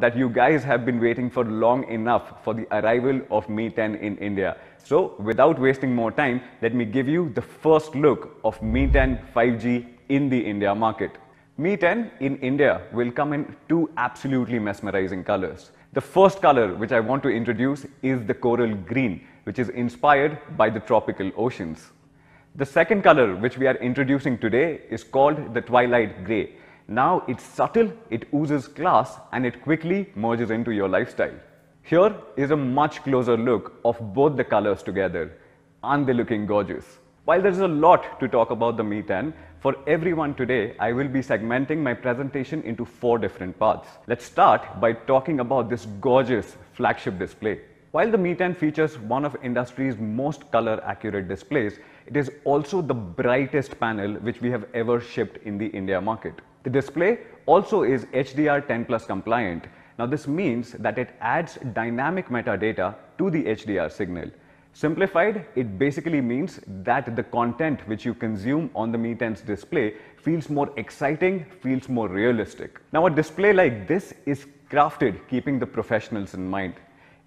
that you guys have been waiting for long enough for the arrival of Mi 10 in India. So without wasting more time, let me give you the first look of Mi 10 5G in the India market. Mi 10 in India will come in two absolutely mesmerizing colors. The first color which I want to introduce is the coral green, which is inspired by the tropical oceans. The second color which we are introducing today is called the twilight grey. Now it's subtle, it oozes class, and it quickly merges into your lifestyle. Here is a much closer look of both the colors together. Aren't they looking gorgeous? While there's a lot to talk about the Mi 10, for everyone today, I will be segmenting my presentation into 4 different parts. Let's start by talking about this gorgeous flagship display. While the Mi 10 features one of industry's most color accurate displays, it is also the brightest panel which we have ever shipped in the India market. The display also is HDR10+ compliant. Now this means that it adds dynamic metadata to the HDR signal. Simplified, it basically means that the content which you consume on the Mi 10's display feels more exciting, feels more realistic. Now a display like this is crafted keeping the professionals in mind.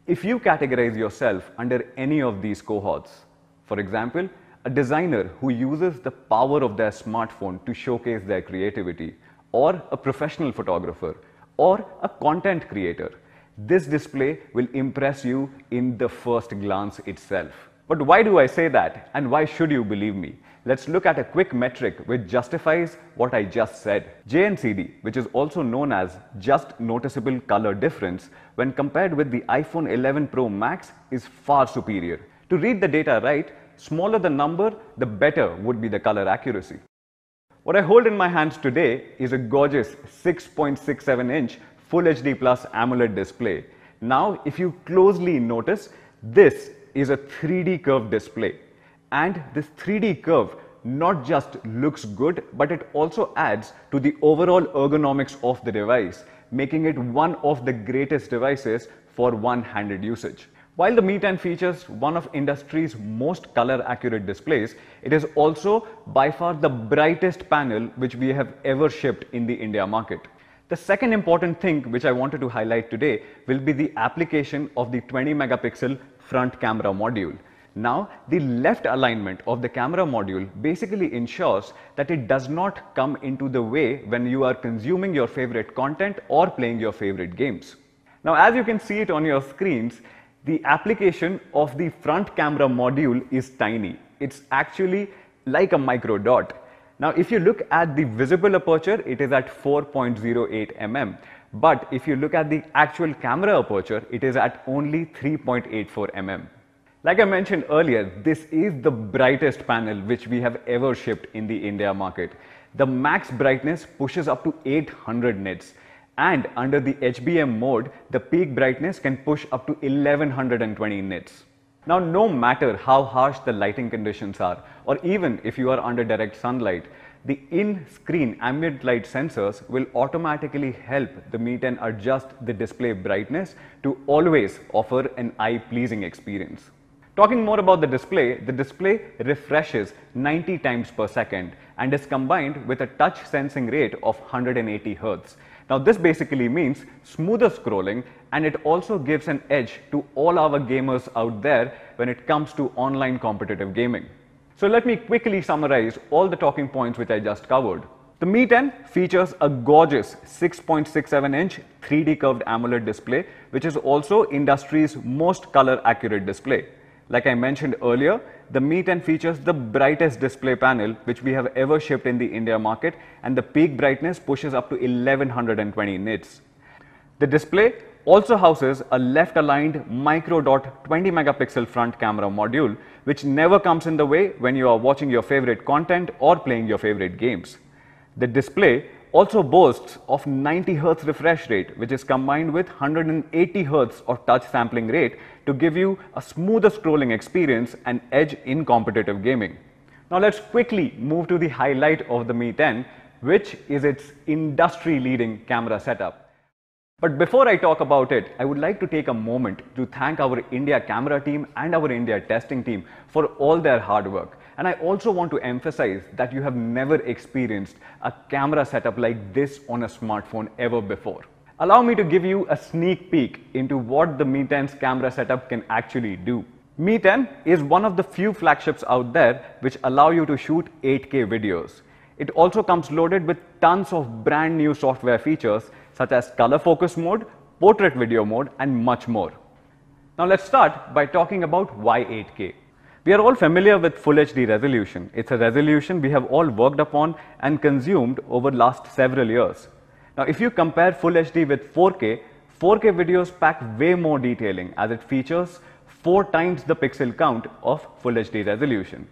If you categorize yourself under any of these cohorts, for example, a designer who uses the power of their smartphone to showcase their creativity, or a professional photographer, or a content creator, this display will impress you in the first glance itself. But why do I say that, and why should you believe me? Let's look at a quick metric which justifies what I just said. JNCD, which is also known as just noticeable color difference, when compared with the iPhone 11 Pro Max, is far superior. To read the data right, smaller the number, the better would be the color accuracy. What I hold in my hands today is a gorgeous 6.67-inch Full HD Plus AMOLED display. Now, if you closely notice, this is a 3D curved display. And this 3D curve not just looks good, but it also adds to the overall ergonomics of the device, making it one of the greatest devices for one-handed usage. While the Mi 10 features one of industry's most color accurate displays, it is also by far the brightest panel which we have ever shipped in the India market. The second important thing which I wanted to highlight today will be the application of the 20 megapixel front camera module. Now, the left alignment of the camera module basically ensures that it does not come into the way when you are consuming your favorite content or playing your favorite games. Now, as you can see it on your screens, the application of the front camera module is tiny. It's actually like a micro dot. Now, if you look at the visible aperture, it is at 4.08 mm. But if you look at the actual camera aperture, it is at only 3.84 mm. Like I mentioned earlier, this is the brightest panel which we have ever shipped in the India market. The max brightness pushes up to 800 nits. And under the HBM mode, the peak brightness can push up to 1120 nits. Now, no matter how harsh the lighting conditions are, or even if you are under direct sunlight, the in-screen ambient light sensors will automatically help the Mi 10 adjust the display brightness to always offer an eye-pleasing experience. Talking more about the display refreshes 90 times per second and is combined with a touch sensing rate of 180 Hz. Now this basically means smoother scrolling, and it also gives an edge to all our gamers out there when it comes to online competitive gaming. So let me quickly summarize all the talking points which I just covered. The Mi 10 features a gorgeous 6.67-inch 3D curved AMOLED display, which is also industry's most color accurate display. Like I mentioned earlier, the Mi 10 features the brightest display panel which we have ever shipped in the India market, and the peak brightness pushes up to 1120 nits. The display also houses a left-aligned micro dot 20 megapixel front camera module, which never comes in the way when you are watching your favorite content or playing your favorite games. The display also boasts of 90 Hz refresh rate, which is combined with 180 Hz of touch sampling rate to give you a smoother scrolling experience and edge in competitive gaming. Now let's quickly move to the highlight of the Mi 10, which is its industry-leading camera setup. But before I talk about it, I would like to take a moment to thank our India camera team and our India testing team for all their hard work. And I also want to emphasize that you have never experienced a camera setup like this on a smartphone ever before. Allow me to give you a sneak peek into what the Mi 10's camera setup can actually do. Mi 10 is one of the few flagships out there which allow you to shoot 8K videos. It also comes loaded with tons of brand new software features such as color focus mode, portrait video mode, and much more. Now let's start by talking about why 8K. We are all familiar with Full HD resolution. It's a resolution we have all worked upon and consumed over last several years. Now if you compare Full HD with 4K, 4K videos pack way more detailing as it features 4 times the pixel count of Full HD resolution.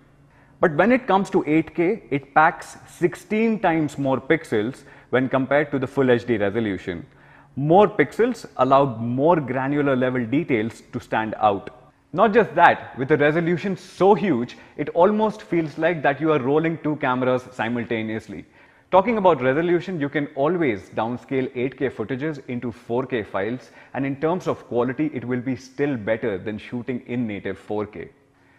But when it comes to 8K, it packs 16 times more pixels when compared to the Full HD resolution. More pixels allowed more granular level details to stand out. Not just that, with a resolution so huge, it almost feels like that you are rolling 2 cameras simultaneously. Talking about resolution, you can always downscale 8K footages into 4K files, and in terms of quality, it will be still better than shooting in native 4K.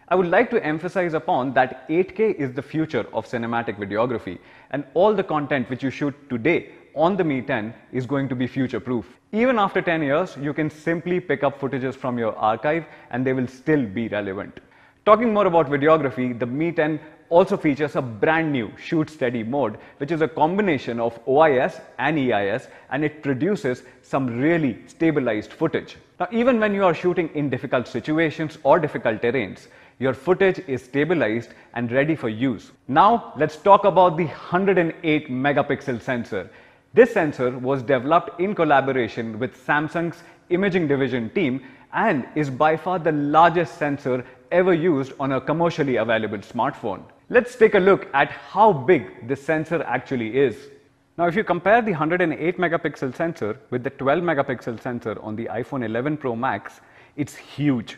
I would like to emphasize upon that 8K is the future of cinematic videography, and all the content which you shoot today on the Mi 10 is going to be future-proof. Even after 10 years, you can simply pick up footages from your archive and they will still be relevant. Talking more about videography, the Mi 10 also features a brand new Shoot Steady mode, which is a combination of OIS and EIS, and it produces some really stabilized footage. Now, even when you are shooting in difficult situations or difficult terrains, your footage is stabilized and ready for use. Now, let's talk about the 108 megapixel sensor. This sensor was developed in collaboration with Samsung's imaging division team and is by far the largest sensor ever used on a commercially available smartphone. Let's take a look at how big this sensor actually is. Now, if you compare the 108 megapixel sensor with the 12 megapixel sensor on the iPhone 11 Pro Max, it's huge.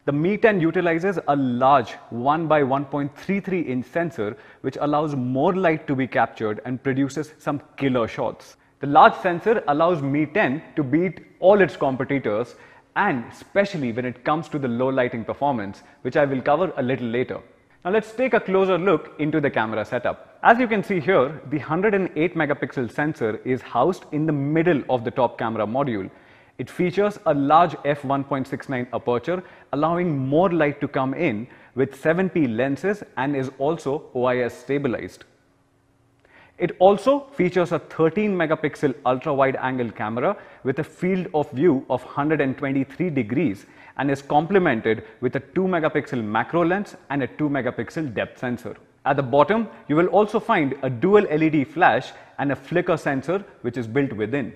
The Mi 10 utilizes a large 1 by 1.33 inch sensor which allows more light to be captured and produces some killer shots. The large sensor allows Mi 10 to beat all its competitors, and especially when it comes to the low lighting performance, which I will cover a little later. Now let's take a closer look into the camera setup. As you can see here, the 108 megapixel sensor is housed in the middle of the top camera module. It features a large f1.69 aperture, allowing more light to come in with 7p lenses, and is also OIS stabilized. It also features a 13 megapixel ultra wide angle camera with a field of view of 123 degrees and is complemented with a 2 megapixel macro lens and a 2 megapixel depth sensor. At the bottom, you will also find a dual LED flash and a flicker sensor which is built within.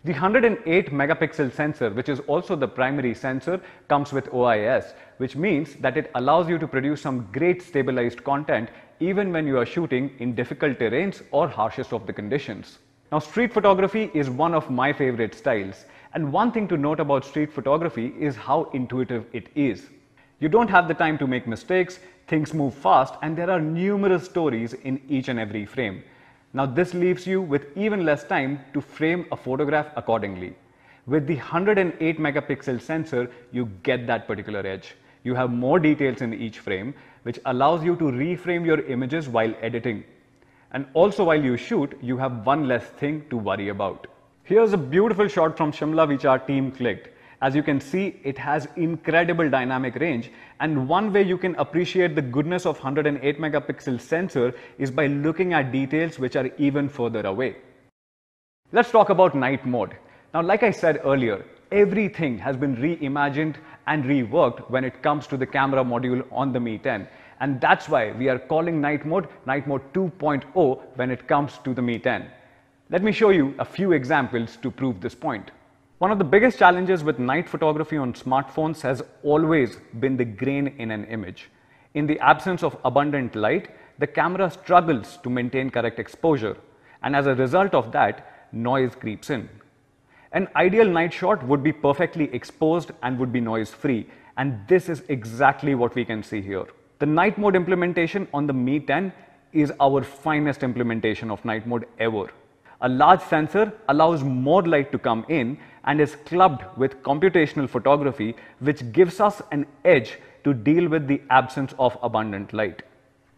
The 108 megapixel sensor, which is also the primary sensor, comes with OIS, which means that it allows you to produce some great stabilized content even when you are shooting in difficult terrains or harshest of the conditions. Now, street photography is one of my favorite styles, and one thing to note about street photography is how intuitive it is. You don't have the time to make mistakes, things move fast, and there are numerous stories in each and every frame. Now this leaves you with even less time to frame a photograph accordingly. With the 108 megapixel sensor, you get that particular edge. You have more details in each frame, which allows you to reframe your images while editing. And also while you shoot, you have one less thing to worry about. Here's a beautiful shot from Shimla which our team clicked. As you can see, it has incredible dynamic range, and one way you can appreciate the goodness of 108 megapixel sensor is by looking at details which are even further away. Let's talk about night mode. Now, like I said earlier, everything has been reimagined and reworked when it comes to the camera module on the Mi 10, and that's why we are calling night mode 2.0 when it comes to the Mi 10. Let me show you a few examples to prove this point. One of the biggest challenges with night photography on smartphones has always been the grain in an image. In the absence of abundant light, the camera struggles to maintain correct exposure, and as a result of that, noise creeps in. An ideal night shot would be perfectly exposed and would be noise-free, and this is exactly what we can see here. The night mode implementation on the Mi 10 is our finest implementation of night mode ever. A large sensor allows more light to come in and is clubbed with computational photography, which gives us an edge to deal with the absence of abundant light.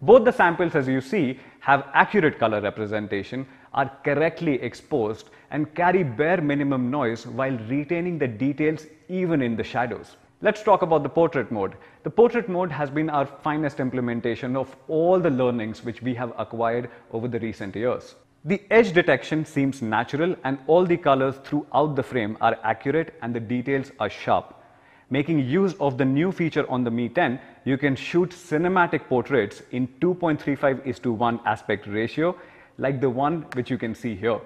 Both the samples, as you see, have accurate color representation, are correctly exposed and carry bare minimum noise while retaining the details even in the shadows. Let's talk about the portrait mode. The portrait mode has been our finest implementation of all the learnings which we have acquired over the recent years. The edge detection seems natural and all the colors throughout the frame are accurate and the details are sharp. Making use of the new feature on the Mi 10, you can shoot cinematic portraits in 2.35:1 aspect ratio like the one which you can see here.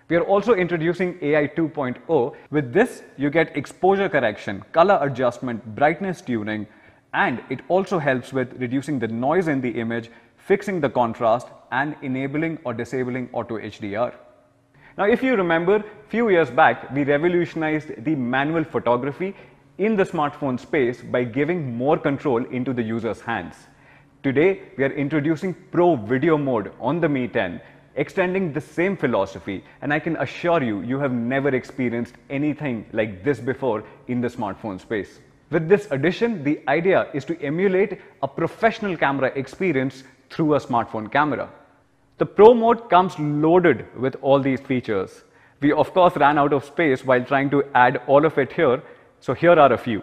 We are also introducing AI 2.0. With this, you get exposure correction, color adjustment, brightness tuning, and it also helps with reducing the noise in the image, fixing the contrast, and enabling or disabling auto HDR. Now, if you remember, few years back, we revolutionized the manual photography in the smartphone space by giving more control into the user's hands. Today, we are introducing Pro Video Mode on the Mi 10, extending the same philosophy, and I can assure you, you have never experienced anything like this before in the smartphone space. With this addition, the idea is to emulate a professional camera experience through a smartphone camera. The Pro mode comes loaded with all these features. We of course ran out of space while trying to add all of it here, so here are a few.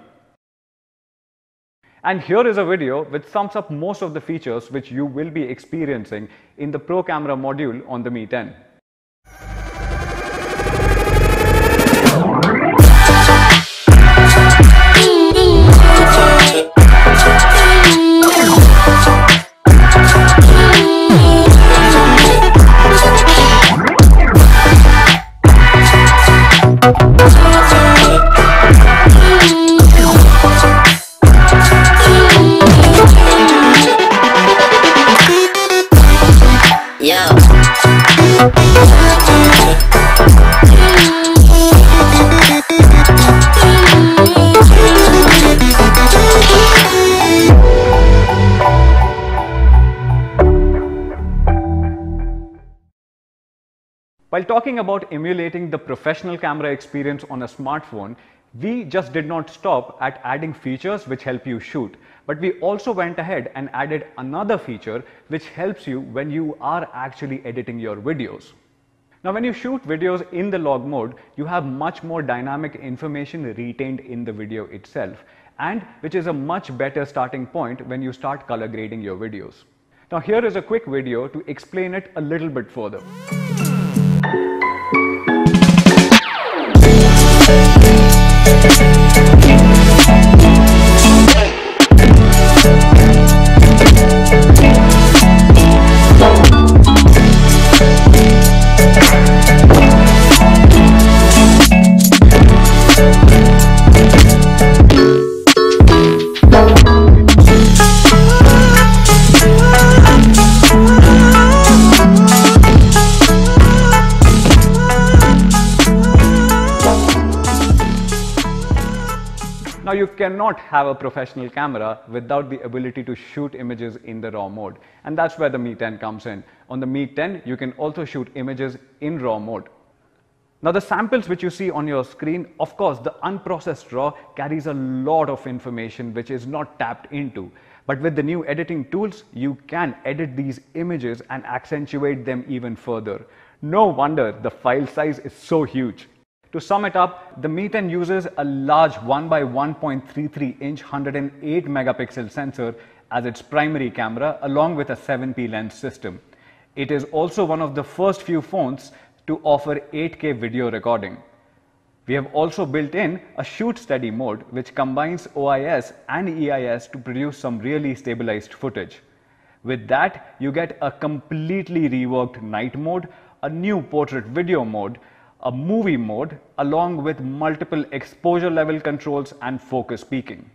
And here is a video which sums up most of the features which you will be experiencing in the Pro camera module on the Mi 10. While talking about emulating the professional camera experience on a smartphone, we just did not stop at adding features which help you shoot, but we also went ahead and added another feature which helps you when you are actually editing your videos. Now, when you shoot videos in the log mode, you have much more dynamic information retained in the video itself, and which is a much better starting point when you start color grading your videos. Now, here is a quick video to explain it a little bit further. Now, you cannot have a professional camera without the ability to shoot images in the RAW mode, and that's where the Mi 10 comes in. On the Mi 10, you can also shoot images in RAW mode. Now, the samples which you see on your screen, of course, the unprocessed RAW carries a lot of information which is not tapped into. But with the new editing tools, you can edit these images and accentuate them even further. No wonder the file size is so huge. To sum it up, the Mi 10 uses a large 1x1.33-inch 108 megapixel sensor as its primary camera along with a 7P lens system. It is also one of the first few phones to offer 8K video recording. We have also built in a shoot steady mode which combines OIS and EIS to produce some really stabilized footage. With that, you get a completely reworked night mode, a new portrait video mode, a movie mode, along with multiple exposure level controls and focus peaking.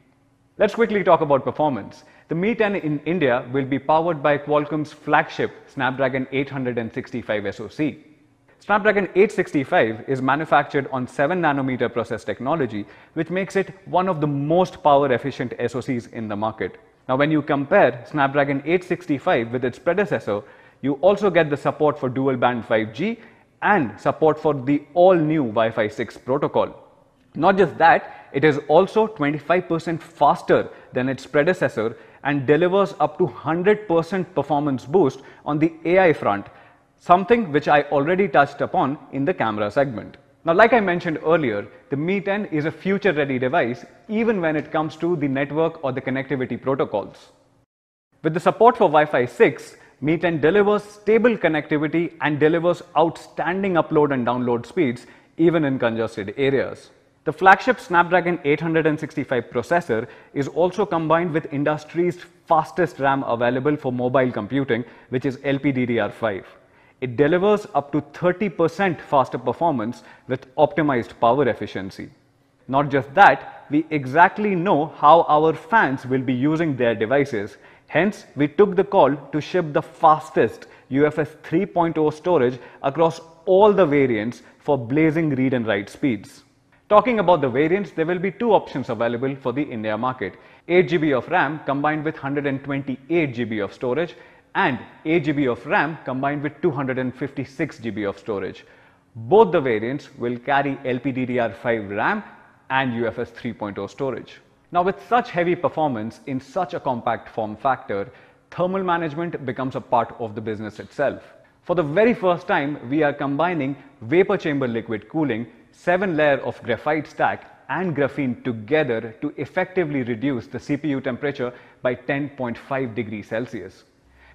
Let's quickly talk about performance. The Mi 10 in India will be powered by Qualcomm's flagship Snapdragon 865 SoC. Snapdragon 865 is manufactured on 7nm process technology, which makes it one of the most power efficient SoCs in the market. Now, when you compare Snapdragon 865 with its predecessor, you also get the support for dual band 5G and support for the all-new Wi-Fi 6 protocol. Not just that, it is also 25% faster than its predecessor and delivers up to 100% performance boost on the AI front, something which I already touched upon in the camera segment. Now, like I mentioned earlier, the Mi 10 is a future-ready device even when it comes to the network or the connectivity protocols. With the support for Wi-Fi 6, Mi 10 delivers stable connectivity and delivers outstanding upload and download speeds even in congested areas. The flagship Snapdragon 865 processor is also combined with industry's fastest RAM available for mobile computing, which is LPDDR5. It delivers up to 30% faster performance with optimized power efficiency. Not just that, we exactly know how our fans will be using their devices. Hence, we took the call to ship the fastest UFS 3.0 storage across all the variants for blazing read and write speeds. Talking about the variants, there will be two options available for the India market: 8 GB of RAM combined with 128 GB of storage, and 8 GB of RAM combined with 256 GB of storage. Both the variants will carry LPDDR5 RAM and UFS 3.0 storage. Now, with such heavy performance in such a compact form factor, thermal management becomes a part of the business itself. For the very first time, we are combining vapor chamber liquid cooling, 7-layer of graphite stack and graphene together to effectively reduce the CPU temperature by 10.5 degrees Celsius.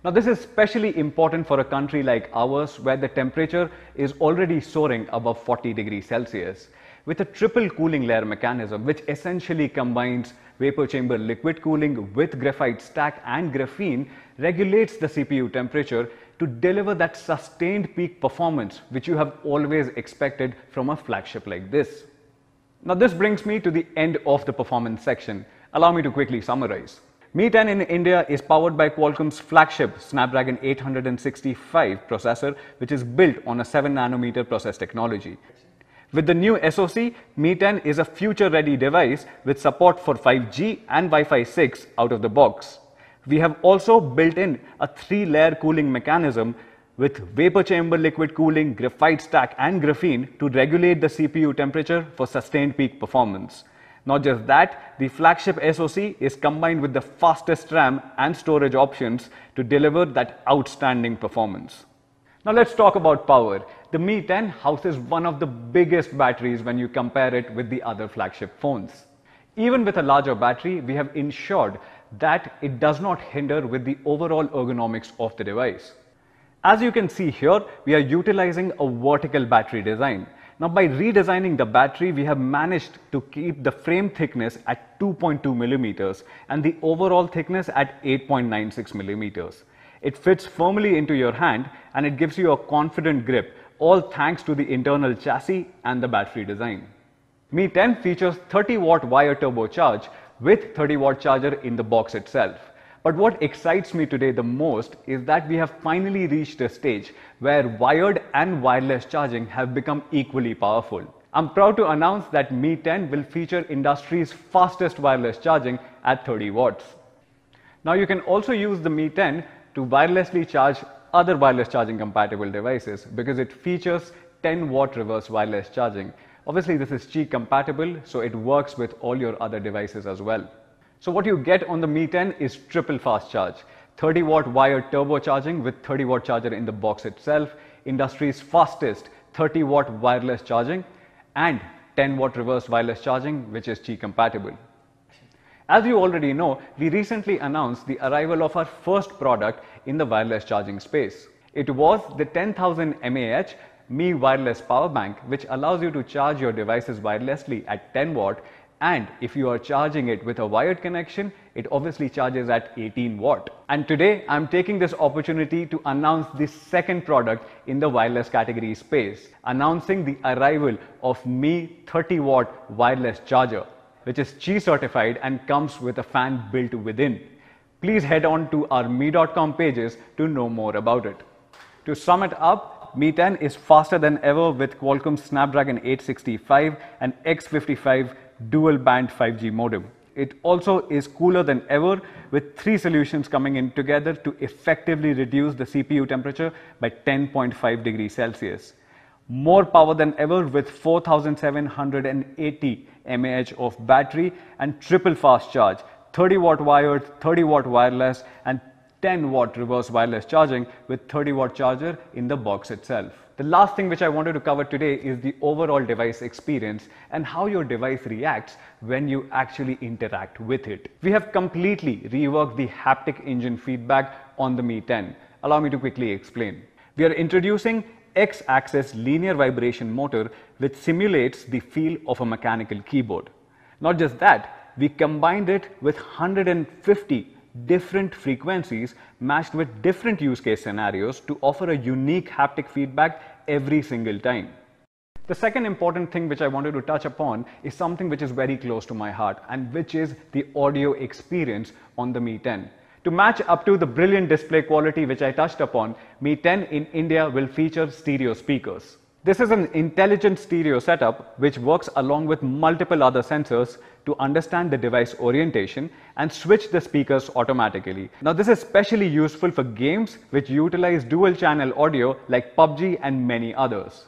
Now, this is especially important for a country like ours where the temperature is already soaring above 40 degrees Celsius. With a triple cooling layer mechanism, which essentially combines vapor chamber liquid cooling with graphite stack and graphene, regulates the CPU temperature to deliver that sustained peak performance which you have always expected from a flagship like this. Now, this brings me to the end of the performance section. Allow me to quickly summarize. Mi 10 in India is powered by Qualcomm's flagship Snapdragon 865 processor, which is built on a 7nm process technology. With the new SoC, Mi 10 is a future-ready device with support for 5G and Wi-Fi 6 out of the box. We have also built in a 3-layer cooling mechanism with vapor chamber liquid cooling, graphite stack and graphene to regulate the CPU temperature for sustained peak performance. Not just that, the flagship SoC is combined with the fastest RAM and storage options to deliver that outstanding performance. Now, let's talk about power. The Mi 10 houses one of the biggest batteries when you compare it with the other flagship phones. Even with a larger battery, we have ensured that it does not hinder with the overall ergonomics of the device. As you can see here, we are utilizing a vertical battery design. Now, by redesigning the battery, we have managed to keep the frame thickness at 2.2 millimeters and the overall thickness at 8.96 millimeters. It fits firmly into your hand and it gives you a confident grip, all thanks to the internal chassis and the battery design. Mi 10 features 30-watt wire turbocharge with 30-watt charger in the box itself. But what excites me today the most is that we have finally reached a stage where wired and wireless charging have become equally powerful. I'm proud to announce that Mi 10 will feature industry's fastest wireless charging at 30 watts. Now, you can also use the Mi 10 to wirelessly charge other wireless charging compatible devices because it features 10-watt reverse wireless charging. Obviously, this is Qi compatible, so it works with all your other devices as well. So what you get on the Mi 10 is triple fast charge, 30-watt wired turbocharging with 30-watt charger in the box itself, industry's fastest 30-watt wireless charging, and 10-watt reverse wireless charging, which is Qi compatible. As you already know, we recently announced the arrival of our first product in the wireless charging space. It was the 10,000 mAh Mi Wireless Power Bank, which allows you to charge your devices wirelessly at 10 watt, and if you are charging it with a wired connection, it obviously charges at 18 watt. And today, I'm taking this opportunity to announce the second product in the wireless category space, announcing the arrival of Mi 30-watt wireless charger, which is Qi certified and comes with a fan built within. Please head on to our Mi.com pages to know more about it. To sum it up, Mi 10 is faster than ever with Qualcomm's Snapdragon 865 and X55 dual band 5G modem. It also is cooler than ever with 3 solutions coming in together to effectively reduce the CPU temperature by 10.5 degrees Celsius. More power than ever with 4780 mAh of battery and triple fast charge, 30-watt wired, 30-watt wireless and 10-watt reverse wireless charging with 30-watt charger in the box itself. The last thing which I wanted to cover today is the overall device experience and how your device reacts when you actually interact with it. We have completely reworked the haptic engine feedback on the Mi 10. Allow me to quickly explain. We are introducing X-axis linear vibration motor which simulates the feel of a mechanical keyboard. Not just that, we combined it with 150 different frequencies matched with different use case scenarios to offer a unique haptic feedback every single time. The second important thing which I wanted to touch upon is something which is very close to my heart, and which is the audio experience on the Mi 10. To match up to the brilliant display quality which I touched upon, Mi 10 in India will feature stereo speakers. This is an intelligent stereo setup which works along with multiple other sensors to understand the device orientation and switch the speakers automatically. Now this is especially useful for games which utilize dual channel audio like PUBG and many others.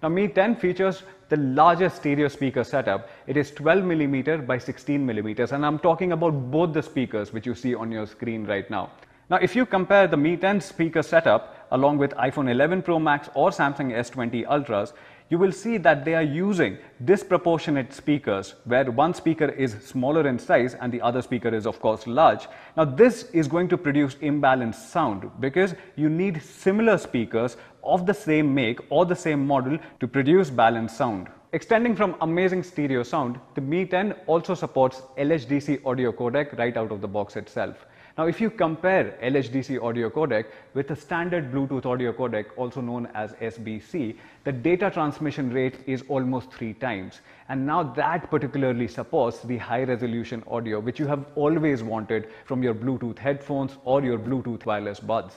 Now Mi 10 features the largest stereo speaker setup. It is 12mm by 16mm, and I'm talking about both the speakers which you see on your screen right now. Now if you compare the Mi 10 speaker setup along with iPhone 11 Pro Max or Samsung S20 Ultras, you will see that they are using disproportionate speakers where one speaker is smaller in size and the other speaker is of course large. Now this is going to produce imbalanced sound because you need similar speakers of the same make or the same model to produce balanced sound. Extending from amazing stereo sound, the Mi 10 also supports LHDC audio codec right out of the box itself. Now if you compare LHDC audio codec with a standard Bluetooth audio codec, also known as SBC, the data transmission rate is almost 3 times. And now that particularly supports the high resolution audio which you have always wanted from your Bluetooth headphones or your Bluetooth wireless buds.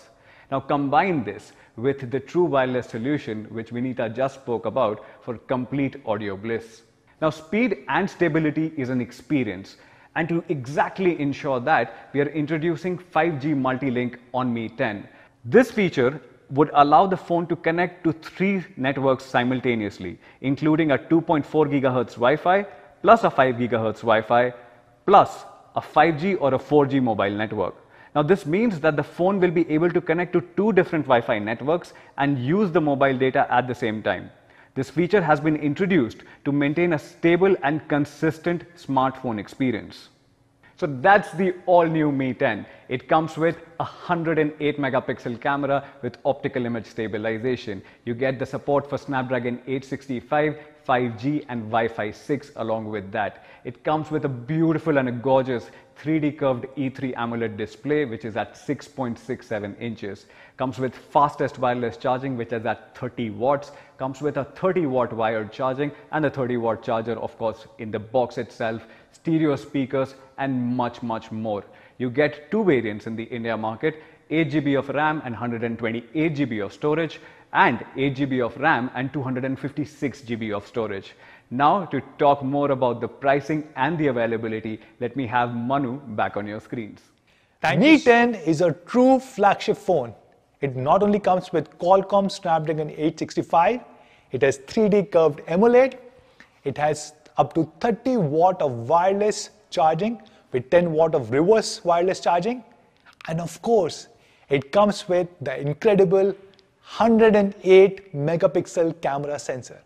Now combine this with the true wireless solution which Vinita just spoke about for complete audio bliss. Now speed and stability is an experience. And to exactly ensure that, we are introducing 5G multi-link on Mi 10. This feature would allow the phone to connect to 3 networks simultaneously, including a 2.4 GHz Wi-Fi, plus a 5 GHz Wi-Fi, plus a 5G or a 4G mobile network. Now this means that the phone will be able to connect to 2 different Wi-Fi networks and use the mobile data at the same time. This feature has been introduced to maintain a stable and consistent smartphone experience. So that's the all-new Mi 10. It comes with a 108 megapixel camera with optical image stabilization. You get the support for Snapdragon 865, 5G and Wi-Fi 6 along with that. It comes with a beautiful and a gorgeous 3D curved E3 AMOLED display which is at 6.67 inches. Comes with fastest wireless charging which is at 30 watts. Comes with a 30-watt wired charging and a 30-watt charger of course in the box itself. Stereo speakers and much more. You get 2 variants in the India market, 8GB of RAM and 128GB of storage, and 8GB of RAM and 256GB of storage. Now to talk more about the pricing and the availability, let me have Manu back on your screens. Mi 10 is a true flagship phone. It not only comes with Qualcomm Snapdragon 865, it has 3D curved AMOLED, it has up to 30 watt of wireless charging with 10 watt of reverse wireless charging, and of course it comes with the incredible 108 megapixel camera sensor.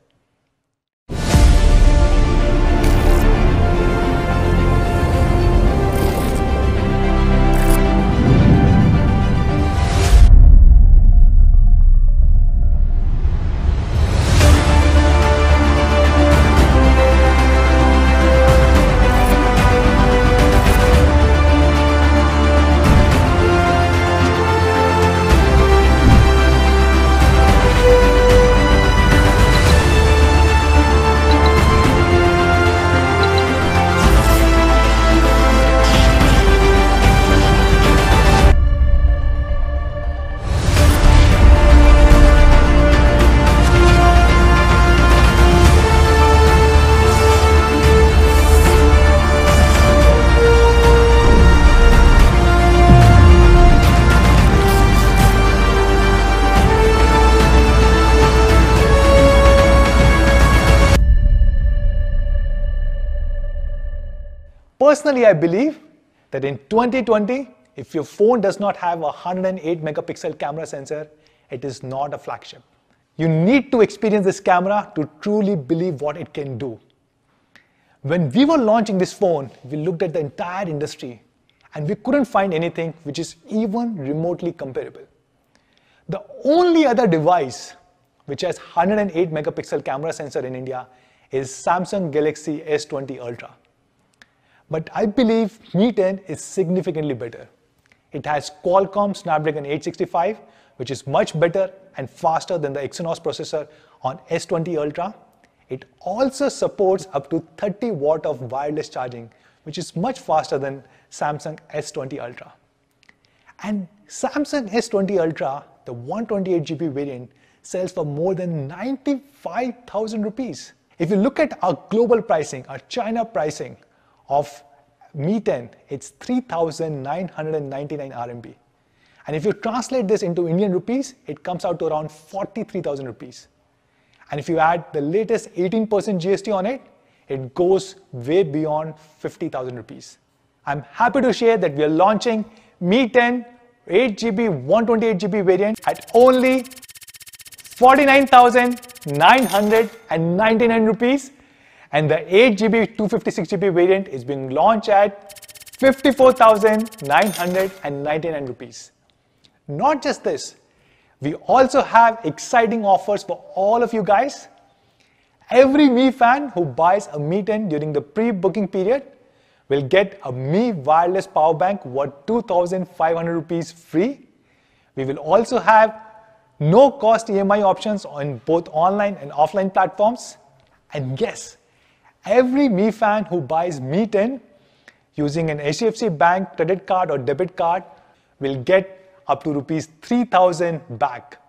Personally, I believe that in 2020, if your phone does not have a 108 megapixel camera sensor, it is not a flagship. You need to experience this camera to truly believe what it can do. When we were launching this phone, we looked at the entire industry and we couldn't find anything which is even remotely comparable. The only other device which has 108 megapixel camera sensor in India is Samsung Galaxy S20 Ultra. But I believe Mi 10 is significantly better. It has Qualcomm Snapdragon 865, which is much better and faster than the Exynos processor on S20 Ultra. It also supports up to 30 watt of wireless charging, which is much faster than Samsung S20 Ultra. And Samsung S20 Ultra, the 128GB variant, sells for more than 95,000 rupees. If you look at our global pricing, our China pricing of Mi 10, it's 3,999 RMB. And if you translate this into Indian rupees, it comes out to around 43,000 rupees. And if you add the latest 18% GST on it, it goes way beyond 50,000 rupees. I'm happy to share that we are launching Mi 10 8GB 128GB variant at only 49,999 rupees, and the 8GB 256GB variant is being launched at 54,999 rupees. Not just this, we also have exciting offers for all of you guys. Every Mi fan who buys a Mi 10 during the pre-booking period will get a Mi wireless power bank worth 2,500 rupees free. We will also have no cost EMI options on both online and offline platforms. And yes, every Mi fan who buys Mi 10 using an HDFC Bank credit card or debit card will get up to rupees 3,000 back.